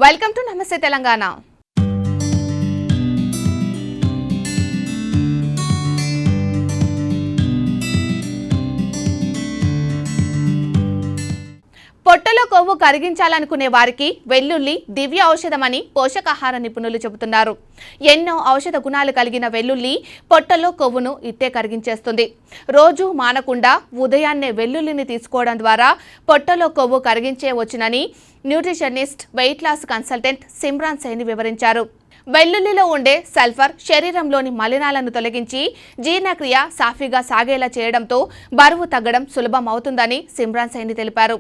Welcome to నమస్తే తెలంగాణ. పొట్టలో కొవ్వు కరిగించాలనుకునే వారికి వెల్లుల్లి దివ్య ఔషధమని పోషకాహార నిపుణులు చెబుతున్నారు. ఎన్నో ఔషధ గుణాలు కలిగిన వెల్లుల్లి పొట్టలో కొవ్వును ఇట్టే కరిగించేస్తుంది. రోజు మానకుండా ఉదయాన్నే వెల్లుల్లిని తీసుకోవడం ద్వారా పొట్టలో కొవ్వు కరిగించేవచ్చునని nutritionist, weight loss consultant Simran Saini వివరించారు. వెల్లుల్లిలో ఉండే సల్ఫర్ శరీరంలోని మలినాలను తొలగించి జీర్ణక్రియ సాఫీగా సాగేలా చేయడంతో బరువు తగ్గడం సులభం అవుతుందని సిమ్రాన్ సైని తెలిపారు.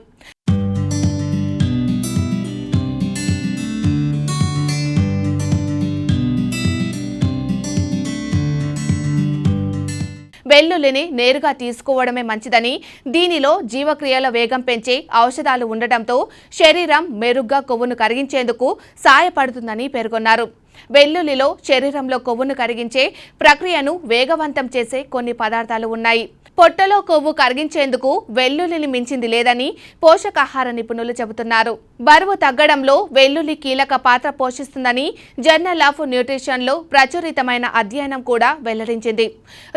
వెల్లుల్లిని నేరుగా తీసుకోవడమే మంచిదని, దీనిలో జీవక్రియల వేగం పెంచే ఔషధాలు ఉండటంతో శరీరం మెరుగ్గా కొవ్వును కరిగించేందుకు సాయపడుతుందని పేర్కొన్నారు. వెల్లుల్లిలో శరీరంలో కొవ్వును కరిగించే ప్రక్రియను వేగవంతం చేసే కొన్ని పదార్థాలు ఉన్నాయి. పొట్టలో కొవ్వు కరిగించేందుకు వెల్లుల్లిని మించింది లేదని పోషకాహార నిపుణులు చెబుతున్నారు. బరువు తగ్గడంలో వెల్లుల్లి కీలక పాత్ర పోషిస్తుందని జర్నల్ ఆఫ్ న్యూట్రిషన్లో ప్రచురితమైన అధ్యయనం కూడా వెల్లడించింది.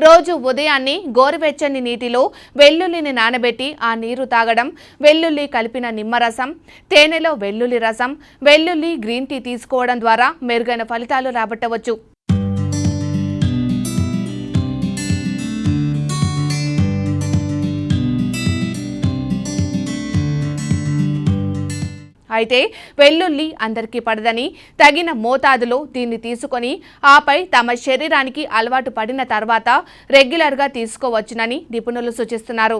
రోజు ఉదయాన్నే గోరువెచ్చని నీటిలో వెల్లుల్లిని నానబెట్టి ఆ నీరు తాగడం, వెల్లుల్లి కలిపిన నిమ్మరసం, తేనెలో వెల్లుల్లి రసం, వెల్లుల్లి గ్రీన్ టీ తీసుకోవడం ద్వారా మెరుగైన ఫలితాలు రాబట్టవచ్చు. అయితే వెల్లుల్లి అందరికీ పడదని, తగిన మోతాదులో దీన్ని తీసుకొని ఆపై తమ శరీరానికి అలవాటు పడిన తర్వాత రెగ్యులర్గా తీసుకోవచ్చునని నిపుణులు సూచిస్తున్నారు.